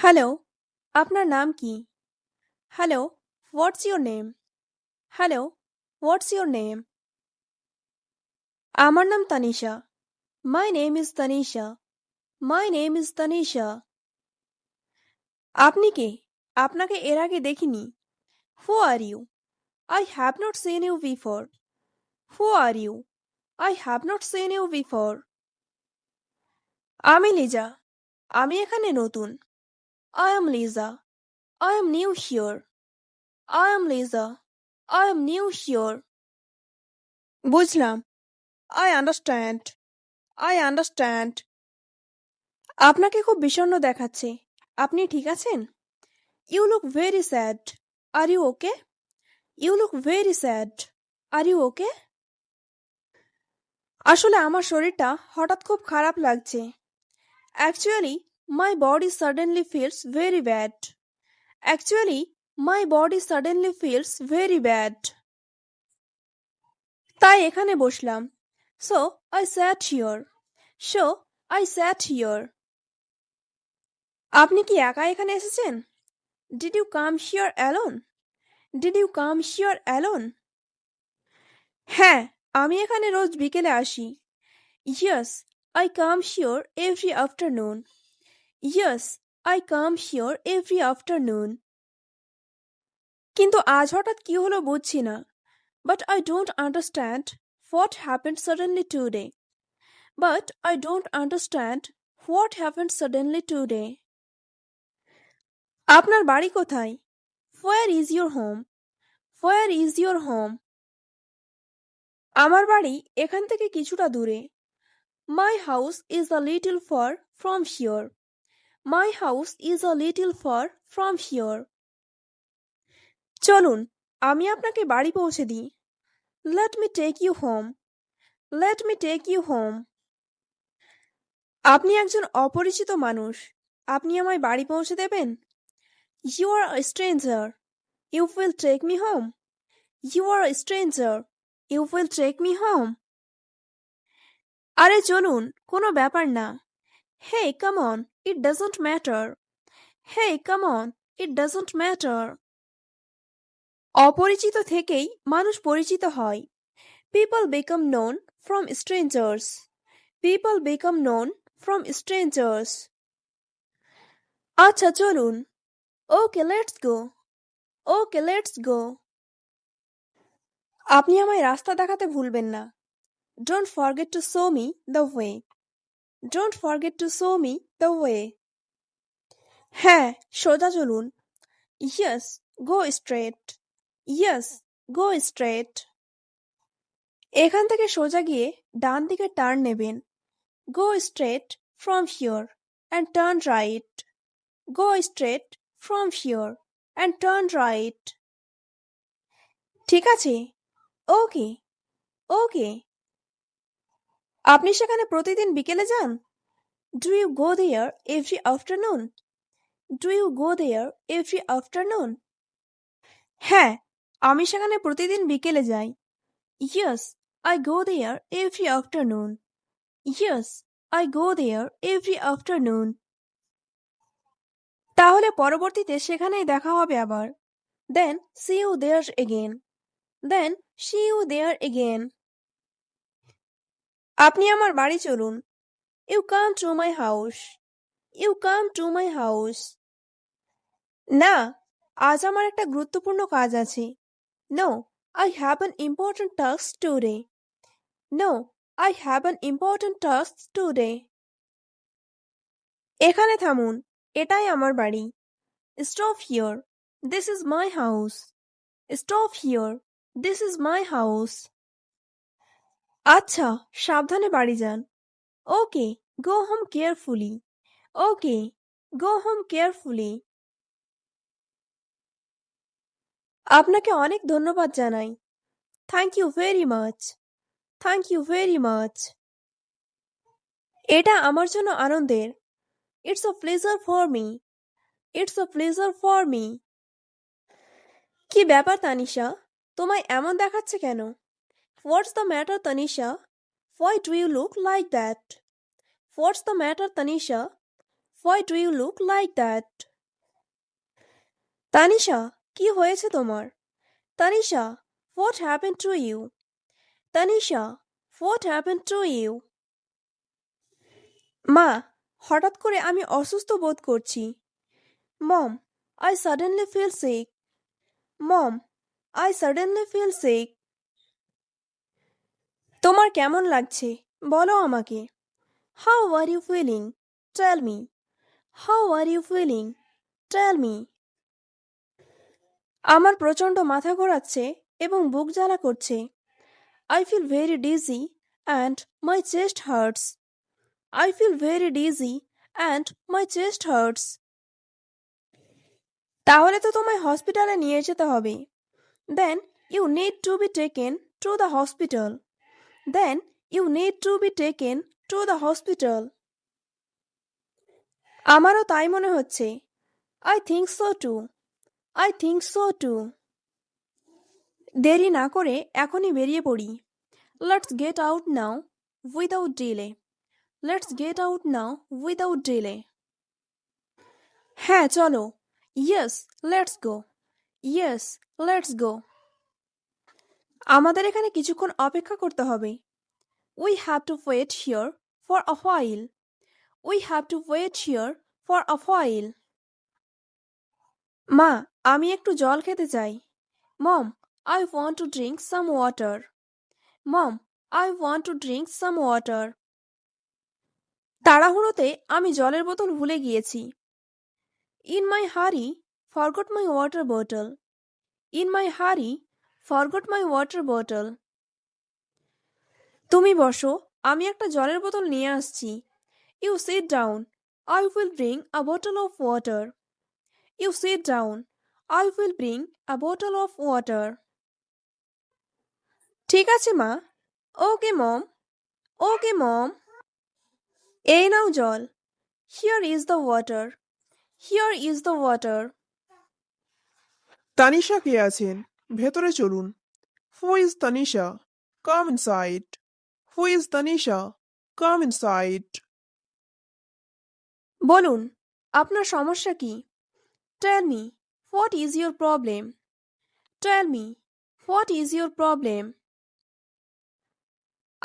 Hello, আপনার নাম কি? Hello, what's your name? Hello, what's your name? আমার নাম Tanisha. My name is Tanisha. My name is Tanisha. আপনি কে? আপনাকে এর আগে দেখিনি। Who are you? I have not seen you before. Who are you? I have not seen you before. আমি লিজা। আমি এখানে নতুন। I am Liza. I am new here. I am Liza. I am new here. বুঝলাম। I understand. I understand. আপনাকে খুব বিষণ্ণ দেখাচ্ছে। আপনি ঠিক আছেন? You look very sad. Are you okay? You look very sad. Are you okay? আসলে আমার শরীরটা হঠাৎ খুব খারাপ লাগছে। Actually my body suddenly feels very bad. Actually my body suddenly feels very bad. তাই এখানে বসলাম। So I sat here. So I sat here. আপনি কি একা এখানে এসেছেন? Did you come here alone? Did you come here alone? হ্যাঁ, আমি এখানে রোজ বিকেলে আসি। Yes, I come here every afternoon. Yes, I come here every afternoon. কিন্তু আজ হঠাৎ কি হলো বুঝছি না। But I don't understand what happened suddenly today. But I don't understand what happened suddenly today. আপনার বাড়ি কোথায়? Where is your home? Where is your home? আমার বাড়ি এখান থেকে কিছুটা দূরে। My house is a little far from here. My house is a little far from here. চলুন, আমি আপনাকে বাড়ি পৌঁছে দিই। Let me take you home. Let me take you home. আপনি একজন অপরিচিত মানুষ। আপনি আমায় বাড়ি পৌঁছে দেবেন? You are a stranger. You will take me home. You are a stranger. You will take me home. আরে চলুন, কোনো ব্যাপার না। Hey come on, it doesn't matter. Hey come on, it doesn't matter. অপরিচিত থেকেই মানুষ পরিচিত হয়। People become known from strangers. People become known from strangers. আচ্ছা চলুন। Okay let's go. Okay let's go. আপনি আমায় রাস্তা দেখাতে ভুলবেন না। Don't forget to show me the way. Don't forget to show me the way. হ্যাঁ, সোজা চলুন। Yes, go straight. Yes, go straight. এখান থেকে সোজা গিয়ে ডান দিকে টার্ন নেবেন। Go straight from হিয়র and turn right. Go straight from হিয়র and turn right. ঠিক আছে। ওকে। ওকে। আপনি সেখানে প্রতিদিন বিকেলে যান? Do you go there every afternoon? Do you go there every afternoon? হ্যাঁ, আমি সেখানে প্রতিদিন বিকেলে যাই। Yes, I go there every afternoon. Yes, I go there every afternoon. তাহলে পরবর্তীতে সেখানেই দেখা হবে আবার। Then see you there again. Then see you there again. আপনি আমার বাড়ি চলুন। You come to my house. You come to my house. না, আজ আমার একটা গুরুত্বপূর্ণ কাজ আছে। No, I have an important task today. No, I have an important task today. এখানে থামুন, এটাই আমার বাড়ি। Stop here, this is my house. Stop here, this is my house. আচ্ছা, সাবধানে বাড়ি যান। Okay, go home carefully. Okay, go home carefully. আপনাকে অনেক ধন্যবাদ জানাই। Thank you very much. Thank you very much. এটা আমার জন্য আনন্দের। It's a pleasure for me. It's a pleasure for me. কি ব্যাপার তানিশা, তোমায় এমন দেখাচ্ছে কেন? What's the matter Tanisha? Why do you look like that? What's the matter Tanisha? Why do you look like that? Tanisha, কি হয়েছে তোমার? Tanisha, what happened to you? Tanisha, what happened to you? মা, হঠাৎ করে আমি অসুস্থ বোধ করছি। মম, I suddenly feel sick. Mom, I suddenly feel sick. তোমার কেমন লাগছে? বলো আমাকে। How are you feeling? Tell me. How are you feeling? Tell me. আমার প্রচণ্ড মাথা ঘোরাচ্ছে এবং বুক জ্বালা করছে। I feel very dizzy and my chest hurts. I feel very dizzy and my chest hurts. তাহলে তো তোমায় হসপিটালে নিয়ে যেতে হবে। Then you need to be taken to the hospital. Then you need to be taken to the hospital. আমারও তাই মনে হচ্ছে। I think so too. I think so too. দেরি না করে এখনই বেরিয়ে পড়ি। Let's get out now without delay. Let's get out now without delay. হ্যাঁ চলো। Yes, let's go. Yes, let's go. আমাদের এখানে কিছুক্ষণ অপেক্ষা করতে হবে। We have to wait here for a while. We have to wait here for a while. মা, আমি একটু জল খেতে চাই। Mom, I want to drink some water. Mom, I want to drink some water. তাড়াহুড়োতে আমি জলের বোতল ভুলে গিয়েছি। In my hurry, forgot my water bottle. In my hurry, forgot my water bottle. তুমি বসো, আমি একটা জলের বোতল নিয়ে আসছি। You sit down. I will bring a bottle of water. You sit down. I will bring a bottle of water. ঠিক আছে মা। ওকে মম। ওকে মম। এই নাও জল। Here is the water. Here is the water. Tanisha কে আছেন? ভেতরে চলুন। Who is Tanisha? Come inside. Who is Tanisha? Come inside. বলুন, আপনার সমস্যা কি? Tell me, what is your problem? Tell me, what is your problem?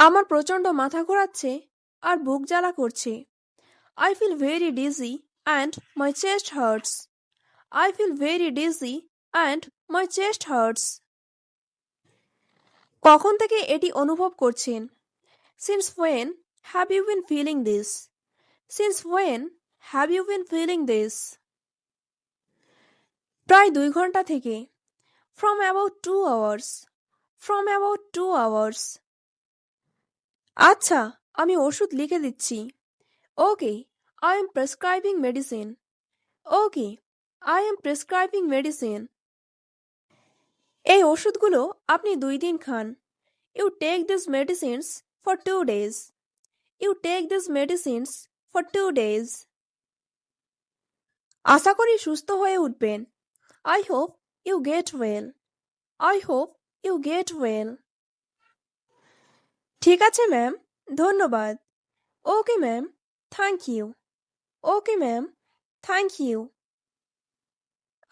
আমার প্রচণ্ড মাথা ঘোরাচ্ছে আর বুক জ্বালা করছে। I feel very dizzy and my chest hurts. I feel very dizzy and my chest hurts. কখন থেকে এটি অনুভব করছেন? Since when have you been feeling this? Since when have you been feeling this? প্রায় 2 ঘন্টা থেকে। From about 2 hours. From about 2 hours. আচ্ছা, আমি ওষুধ লিখে দিচ্ছি। Okay, I am prescribing medicine. Okay, I am prescribing medicine. এই ওষুধগুলো আপনি 2 দিন খান। You take these medicines for 2 days. You take these medicines for 2 days. আশা করি সুস্থ হয়ে উঠবেন। I hope you get well. I hope you get well. ঠিক আছে ম্যাম, ধন্যবাদ। Okay ma'am, thank you. Okay ma'am, thank you.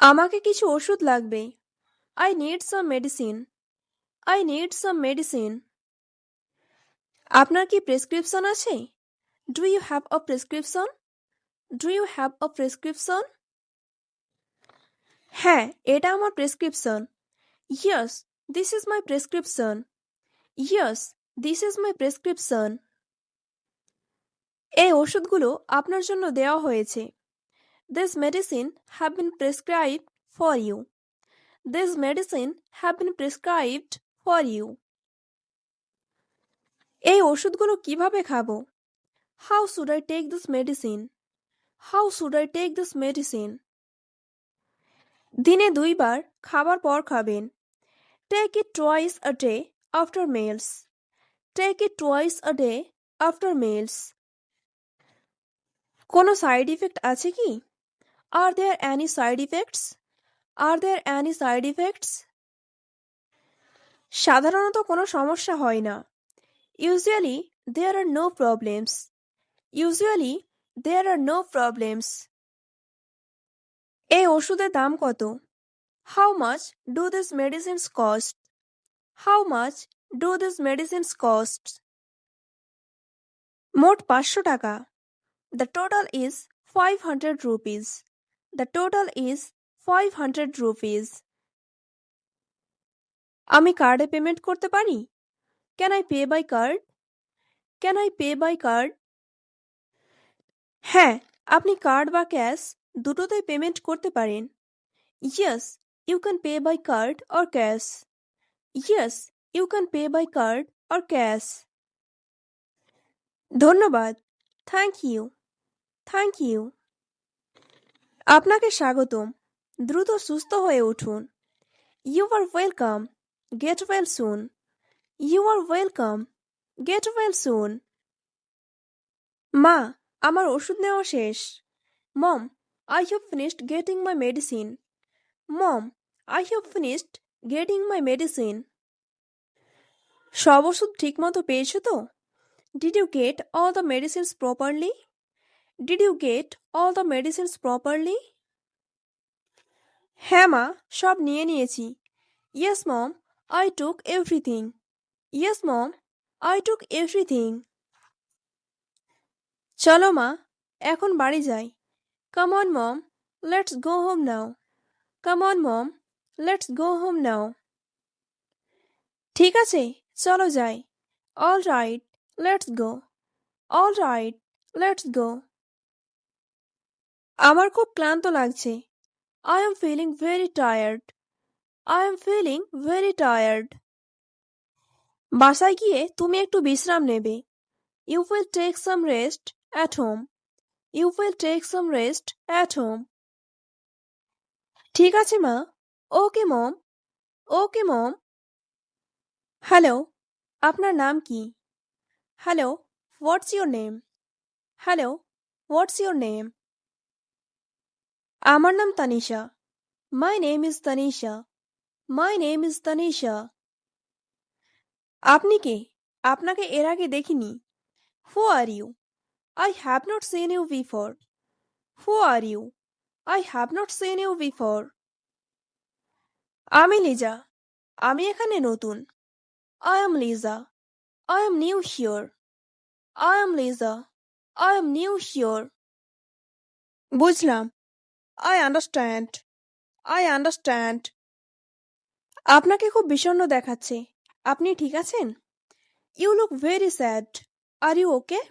আমাকে কিছু ওষুধ লাগবে। I need some medicine. I need some medicine. আপনার কি প্রেসক্রিপশন আছে? Do you have a prescription? Do you have a prescription? হ্যাঁ, এটা আমার prescription. Yes, this is my prescription. Yes, this is my prescription. এই ওষুধগুলো আপনার জন্য দেওয়া হয়েছে। This medicine have been prescribed for you. This medicine have been prescribed for you. এই ওষুধগুলো কিভাবে খাবো? How should I take this medicine? How should I take this medicine? দিনে 2 বার খাবার পর খাবেন। Take it twice a day after meals. Take it twice a day after meals. কোনো side effect আছে কি? Are there any side effects? Are there any side effects? সাধারণত কোনো সমস্যা হয় না। Usually there are no problems. Usually there are no problems. এই ওষুধের দাম কত? How much do these medicines cost? How much do these medicines cost? মোট 500 টাকা। The total is 500 rupees. The total is 500 rupees. আমি কার্ডে পেমেন্ট করতে পারি? Can I pay by card? Can I pay by card? হ্যাঁ, আপনি card বা cash দুটোতেই পেমেন্ট করতে পারেন। Yes, you can pay by card or cash. Yes, you can pay by card or cash. ধন্যবাদ। Thank you. Thank you. আপনাকে স্বাগতম। দ্রুত সুস্থ হয়ে উঠুন। You are welcome. Get well soon. You are welcome. Get well soon. মা, আমার ওষুধ নেওয়া শেষ। Mom, I have finished getting my medicine. Mom, I have finished getting my medicine. সব ওষুধ ঠিকমতো পেয়েছো তো? Did you get all the medicines properly? Did you get all the medicines properly? হ্যাঁ মা, সব নিয়ে নিয়েছি। Yes mom, I took everything. Yes mom, I took everything. চলো মা, এখন বাড়ি যাই। Come on mom, let's go home now. Come on mom, let's go home now. ঠিক আছে, চলো যাই। All right, let's go. All right, let's go. আমার খুব ক্লান্ত লাগছে। I am feeling very tired. I am feeling very tired. বাসায় গিয়ে তুমি একটু বিশ্রাম নেবে। You will take some rest at home. You will take some rest at home. ঠিক আছে মা। Okay mom. Okay mom. Hello, আপনার নাম কি? Hello, what's your name? Hello, what's your name? আমার নাম Tanisha. My name is Tanisha. My name is Tanisha. আপনি কে? আপনাকে এর আগে দেখিনি। Who are you? I have not seen you before. Who are you? I have not seen you before. আমি লিজা। আমি এখানে নতুন। I am Lisa. I am new here. I am Lisa. I am new here. বুঝলাম। I understand. I understand. আপনাকে খুব বিষণ্ণ দেখাচ্ছে। আপনি ঠিক আছেন? You look very sad. Are you okay?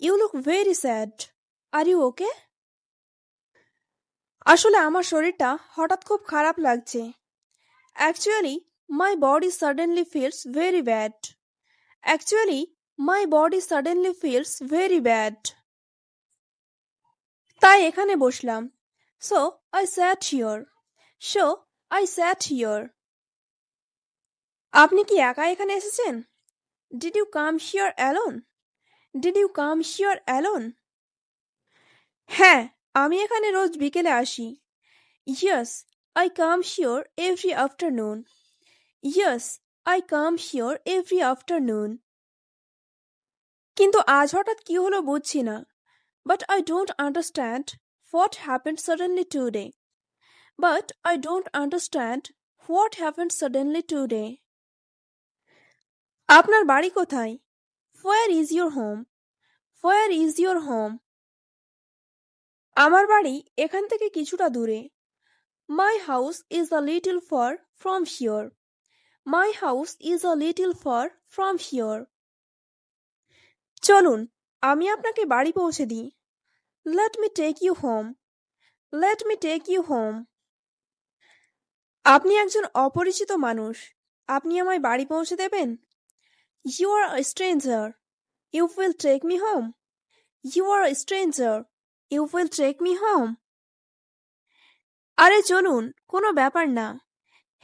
You look very sad. Are you okay? আসলে আমার শরীরটা হঠাৎ খুব খারাপ লাগছে। Actually, my body suddenly feels very bad. Actually, my body suddenly feels very bad. তাই এখানে বসলাম। So, I sat here. So, I sat here. আপনি কি একা এখানে এসেছেন? Did you come here alone? Did you come here alone? হ্যাঁ, আমি এখানে রোজ বিকেলে আসি। Yes, I come here every afternoon. Yes, I come here every afternoon. কিন্তু আজ হঠাৎ কি হলো বুঝছি না। But I don't understand what happened suddenly today. But I don't understand what happened suddenly today. আপনার বাড়ি কোথায়? Where is your home? Where is your home? আমার বাড়ি এখান থেকে কিছুটা দূরে। My house is a little far from here. My house is a little far from here. চলুন, আমি আপনাকে বাড়ি পৌঁছে দিই। Let me take you home. Let me take you home. আপনি একজন অপরিচিত মানুষ। আপনি আমায় বাড়ি পৌঁছে দেবেন? You are a stranger. You will take me home. You are a stranger. You will take me home. আরে চলুন, কোনো ব্যাপার না।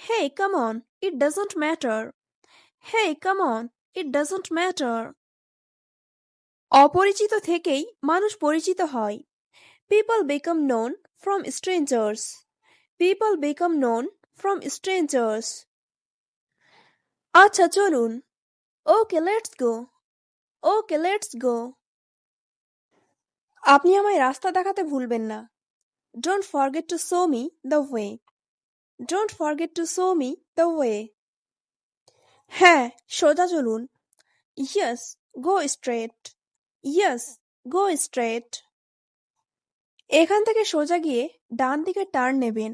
Hey, come on. It doesn't matter. Hey, come on. It doesn't matter. অপরিচিত থেকেই মানুষ পরিচিত হয়। People become known from strangers. People become known from strangers. আচ্ছা চলুন। Okay, let's go. Okay, let's go. আপনি আমায় রাস্তা দেখাতে ভুলবেন না। Don't forget to show me the way. Don't forget to show me the way. হ্যাঁ, সোজা চলুন। Yes, go straight. Yes, go straight. এখান থেকে সোজা গিয়ে ডান দিকে টার্ন নেবেন।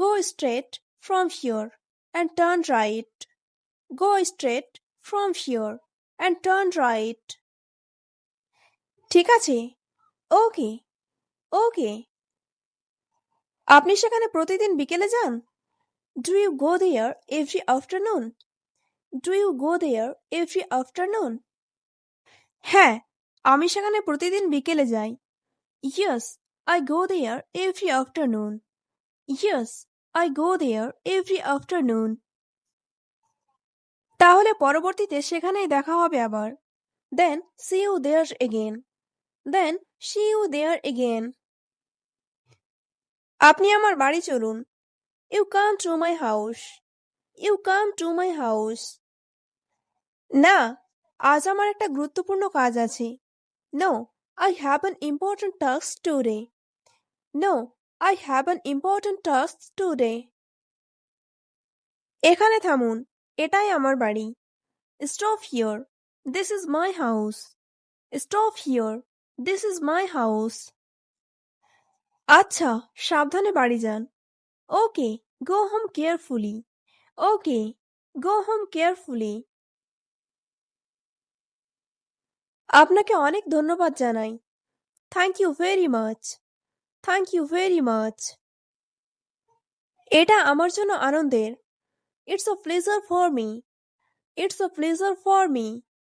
Go straight from here and turn right. Go straight from here and turn right. ঠিক আছে। ওকে, ওকে। আপনি সেখানে প্রতিদিন বিকেলে যান? Do you go there every afternoon? Do you go there every afternoon? হ্যাঁ, আমি সেখানে প্রতিদিন বিকেলে যাই। Yes, I go there every afternoon. Yes, I go there every afternoon. তাহলে পরবর্তীতে সেখানেই দেখা হবে আবার। Then see you there again. Then see you there again. আপনি আমার বাড়ি চলুন। You come to my house. You come to my house. না, আজ আমার একটা গুরুত্বপূর্ণ কাজ আছে। No, I have an important task today. No, I have an important task today. এখানে থামুন, এটাই আমার বাড়ি। Stop here. This is my house. Stop here. This is my house. আচ্ছা, সাবধানে বাড়ি যান। Okay, go home carefully. Okay, go home carefully. আপনাকে অনেক ধন্যবাদ জানাই। Thank you very much. Thank you very much. এটা আমার জন্য আনন্দের। It's a pleasure for me. It's a pleasure for me.